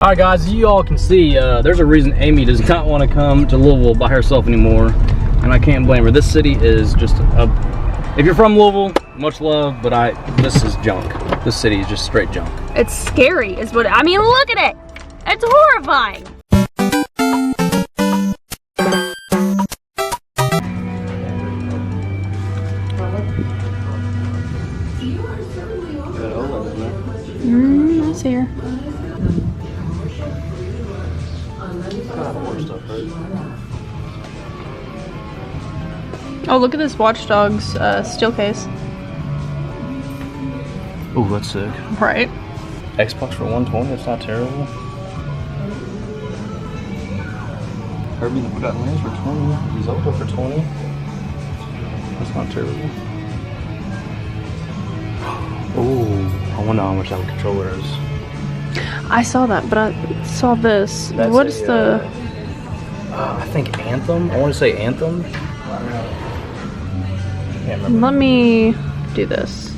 Alright guys, as you all can see, there's a reason Amy does not want to come to Louisville by herself anymore, and I can't blame her. This city is just if you're from Louisville, much love, but this is junk. This city is just straight junk. It's scary is what, I mean, look at it. It's horrifying. That's here. Oh, look at this Watch Dogs steel case. Oh, that's sick. Right. Xbox for $120, that's not terrible. Herbie and the Forgotten Lands for $20. Zelda for $20. That's not terrible. Oh, I wonder how much that controller is. I saw that, but I saw this. That's what is the... I think Anthem. I want to say Anthem. Can't remember. Let me do this.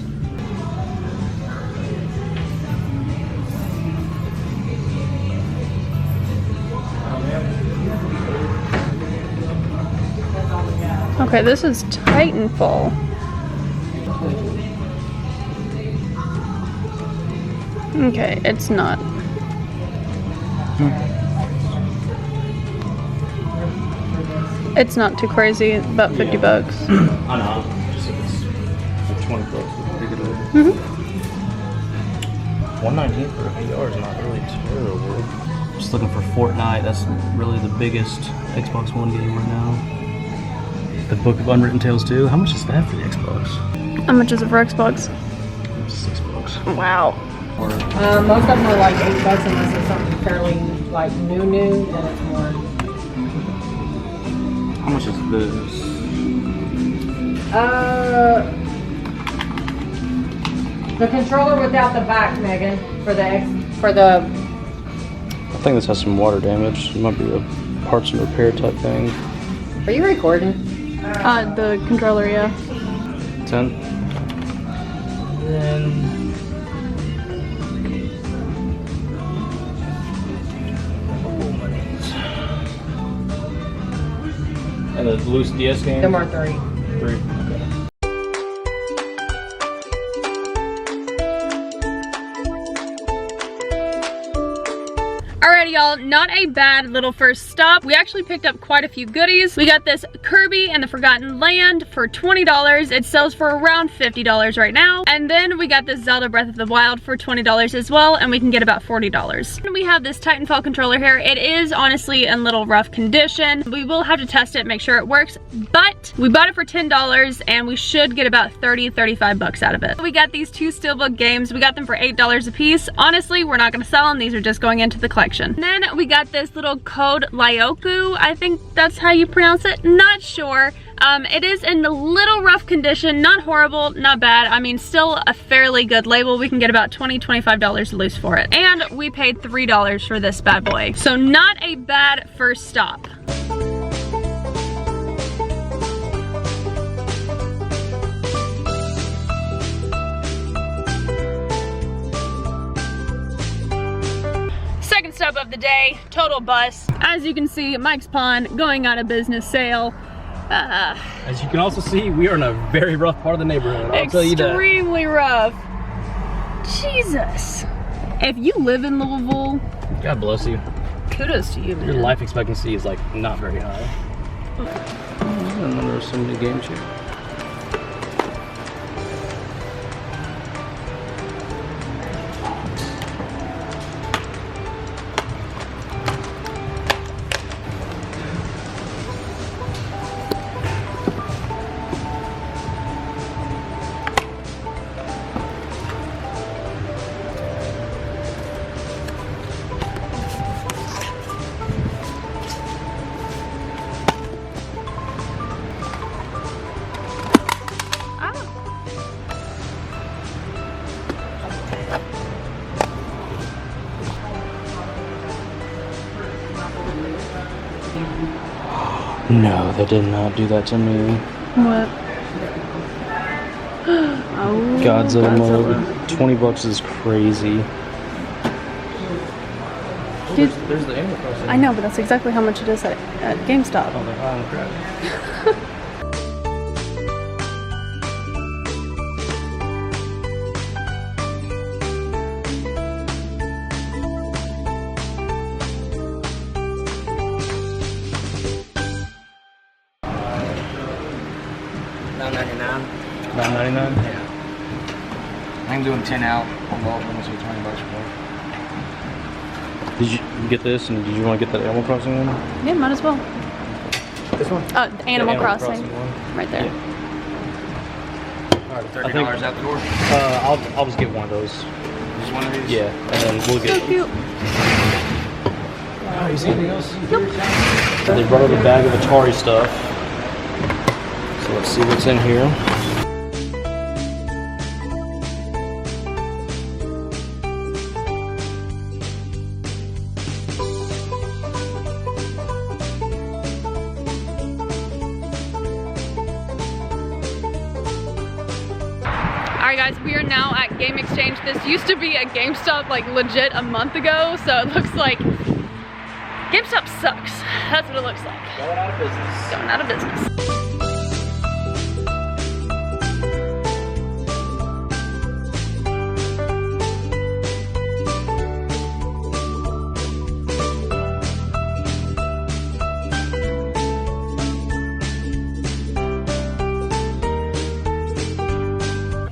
Okay, this is Titanfall. Okay, it's not. It's not too crazy, about 50 bucks. I know. Just if it's like 20 bucks, we can pick it over. $119 for a VR is not really terrible. Just looking for Fortnite. That's really the biggest Xbox One game right now. The Book of Unwritten Tales 2. How much is that for the Xbox? How much is it for Xbox? $6. Wow. Most of them are like $8 unless it's something fairly like new, then it's more. How much is this? The controller without the back, Megan, for the I think this has some water damage. It might be a parts and repair type thing. Are you recording? The controller, yeah. 10. Then and the loose DS game? Them are 3. 3. Okay. Alrighty y'all, not a bad little first stop. We actually picked up quite a few goodies. We got this Kirby and the Forgotten Land for $20. It sells for around $50 right now. And then we got this Zelda Breath of the Wild for $20 as well, and we can get about $40. And we have this Titanfall controller here. It is honestly in little rough condition. We will have to test it, make sure it works, but we bought it for $10 and we should get about 35 bucks out of it. We got these 2 Steelbook games. We got them for $8 a piece. Honestly, we're not gonna sell them. These are just going into the collection. And then we got this little Code Lyoko. I think that's how you pronounce it. Not sure. It is in a little rough condition. Not horrible, not bad. I mean, still a fairly good label. We can get about $20–25 loose for it. And we paid $3 for this bad boy. So not a bad first stop. Second stop of the day, total bus. As you can see, Mike's Pond going on a business sale. As you can also see, we are in a very rough part of the neighborhood. I'll tell you that. Extremely rough. Jesus. If you live in Louisville, God bless you. kudos to you, man. Your life expectancy is like not very high. There are so many games here. No, they did not do that to me. What? Oh, Godzilla mode. 20 bucks is crazy. Dude, there's the Animal Crossing. I know, but that's exactly how much it is at GameStop. Oh, they're high on crap. $9.99. Yeah. I'm doing 10 out on both of them, so $20 more. Did you get this, and did you want to get that Animal Crossing one? Yeah, might as well. This one? Animal The Crossing. one. Right there. Yeah. Alright, $30 out the door. I'll just get one of those. Just one of these? Yeah, and then we'll So get. cute. Oh, you see anything else? They brought out a bag of Atari stuff. So let's see what's in here. Alright guys, we are now at Game Exchange. This used to be a GameStop like legit a month ago, so it looks like GameStop sucks. That's what it looks like. Going out of business. Going out of business.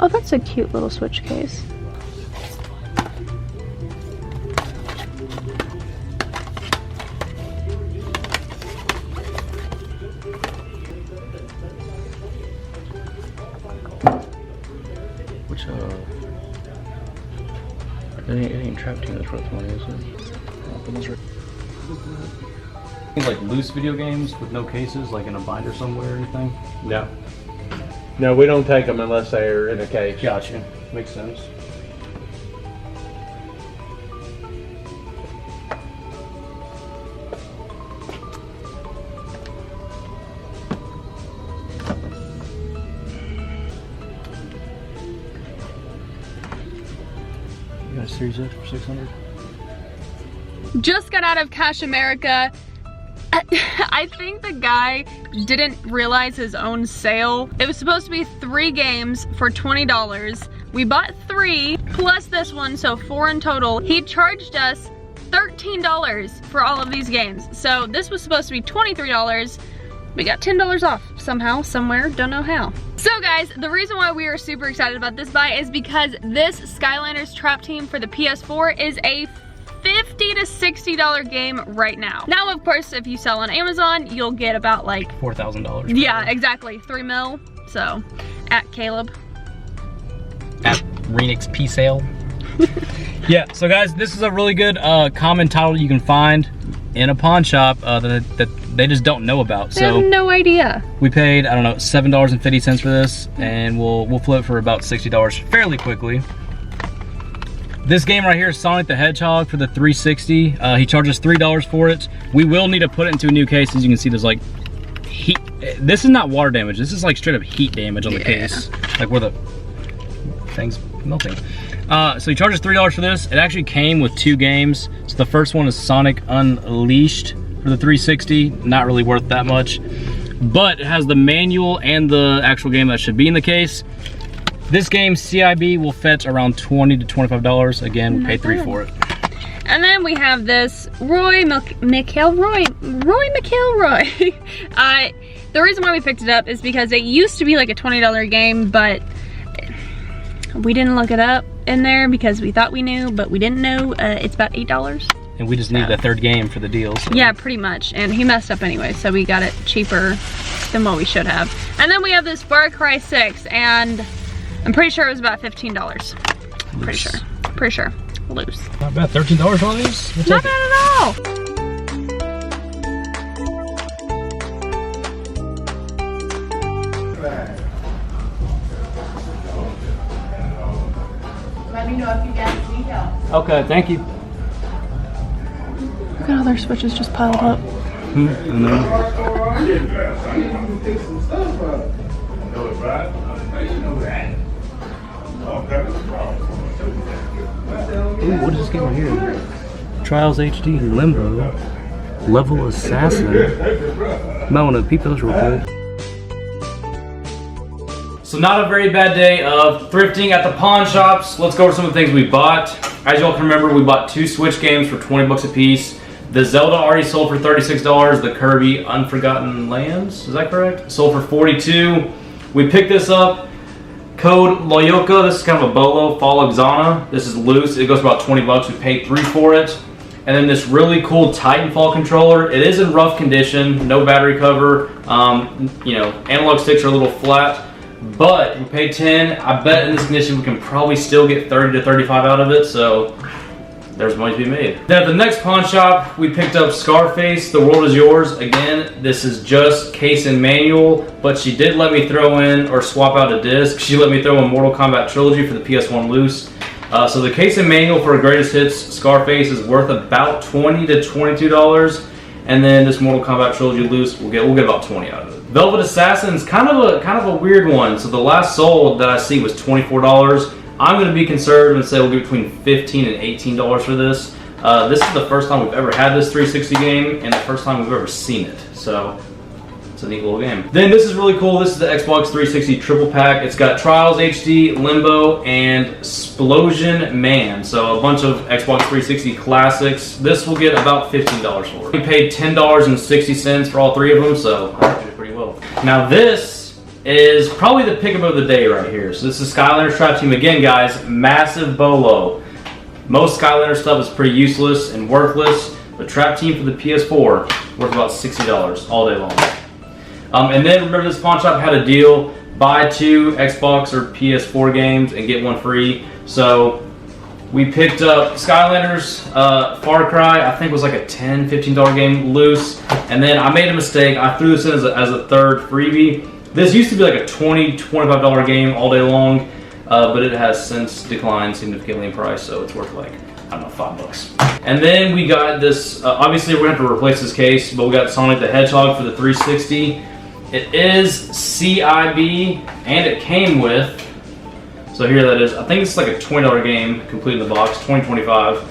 Oh, that's a cute little Switch case. Which it ain't trapped too much worth money, is it? Things like loose video games with no cases, like in a binder somewhere or anything. No. No, we don't take them unless they're in a case. Gotcha. Makes sense. You got a Series X for 600? Just got out of Cash America. I think the guy didn't realize his own sale. It was supposed to be 3 games for $20. We bought 3 plus this one, so 4 in total. He charged us $13 for all of these games. So this was supposed to be $23. We got $10 off somehow, somewhere, don't know how. So guys, the reason why we are super excited about this buy is because this Skylanders Trap Team for the PS4 is a $50 to $60 game right now. Now, of course, if you sell on Amazon, you'll get about like $4,000. yeah, exactly, 3 mil. So, at Caleb. At Renix P sale. Yeah, so guys, this is a really good common title you can find in a pawn shop that they just don't know about. I have no idea. We paid, I don't know, $7.50 for this, and we'll flip it for about $60 fairly quickly. This game right here is Sonic the Hedgehog for the 360. He charges $3 for it. We will need to put it into a new case. As you can see, there's like heat. This is not water damage. This is like straight up heat damage on the case. Like where the thing's melting. So he charges $3 for this. It actually came with 2 games. So the first one is Sonic Unleashed for the 360. Not really worth that much. But it has the manual and the actual game that should be in the case. This game, CIB, will fetch around $20 to $25. Again, we paid $3 for it. And then we have this Roy McElroy. The reason why we picked it up is because it used to be like a $20 game, but we didn't look it up in there because we thought we knew, but we didn't know. It's about $8. And we just need the 3rd game for the deal. So. Yeah, pretty much. And he messed up anyway, so we got it cheaper than what we should have. And then we have this Far Cry 6, and I'm pretty sure it was about $15. Pretty sure. Loose. Not bad. $13 on these? Not bad at all. Let me know if you guys need help. Okay, thank you. Look at all their switches just piled up. Ooh, what is this game right here? Trials HD Limbo Level Assassin. Might want to peep those real quick. So not a very bad day of thrifting at the pawn shops. Let's go over some of the things we bought. As y'all can remember, we bought 2 Switch games for 20 bucks a piece. The Zelda already sold for $36. The Kirby Unforgotten Lands, is that correct? Sold for $42. We picked this up. Code Loyoka. This is kind of a bolo. Fall Exana. This is loose. It goes for about 20 bucks. We paid $3 for it. And then this really cool Titanfall controller. It is in rough condition. No battery cover. You know, analog sticks are a little flat. But we paid $10. I bet in this condition we can probably still get 30 to 35 out of it. So there's money to be made. Then at the next pawn shop, we picked up Scarface, The World Is Yours. Again, this is just case and manual, but she did let me throw in or swap out a disc. She let me throw in Mortal Kombat Trilogy for the PS1 loose. So the case and manual for Greatest Hits Scarface is worth about $20 to $22. And then this Mortal Kombat Trilogy loose, we'll get about 20 out of it. Velvet Assassin's kind of a weird one. So the last sold that I see was $24. I'm going to be conservative and say we'll get between $15 and $18 for this. This is the first time we've ever had this 360 game and the first time we've ever seen it. So it's a neat little game. Then this is really cool. This is the Xbox 360 triple pack. It's got Trials HD, Limbo, and Splosion Man. So a bunch of Xbox 360 classics. This will get about $15 for it. We paid $10.60 for all 3 of them, so I did pretty well. Now this is probably the pick of the day right here. So this is Skylanders Trap Team. Again, guys, massive bolo. Most Skylanders stuff is pretty useless and worthless, but Trap Team for the PS4 worth about $60 all day long. And then remember, this pawn shop had a deal: buy 2 Xbox or PS4 games and get 1 free. So we picked up Skylanders, Far Cry. I think it was like a $10, $15 game loose. And then I made a mistake. I threw this in as a third freebie. This used to be like a $20, $25 game all day long, but it has since declined significantly in price, so it's worth like, I don't know, $5. And then we got this, obviously we're going to have to replace this case, but we got Sonic the Hedgehog for the 360. It is CIB, and it came with, so here that is, I think it's like a $20 game, complete in the box, $20-$25.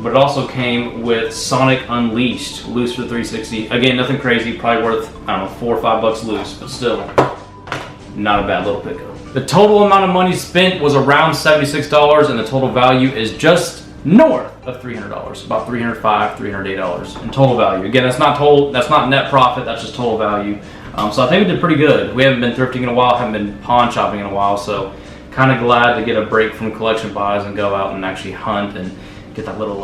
But it also came with Sonic Unleashed, loose for the 360. Again, nothing crazy, probably worth, I don't know, $4 or $5 loose, but still, not a bad little pickup. The total amount of money spent was around $76, and the total value is just north of $300, about $305, $308 in total value. Again, that's not net profit, that's just total value. So I think we did pretty good. We haven't been thrifting in a while, haven't been pawn shopping in a while, so kind of glad to get a break from collection buys and go out and actually hunt and get that little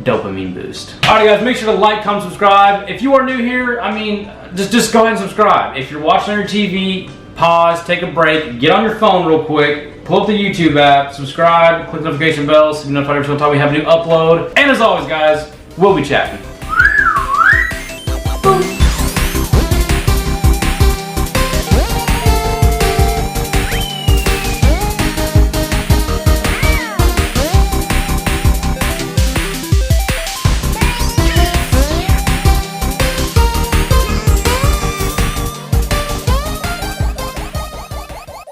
dopamine boost. Alright guys, make sure to like, comment, subscribe. If you are new here, I mean, just go ahead and subscribe. If you're watching on your TV, pause, take a break, get on your phone real quick, pull up the YouTube app, subscribe, click the notification bell so you know every single time we have a new upload. And as always guys, we'll be chatting.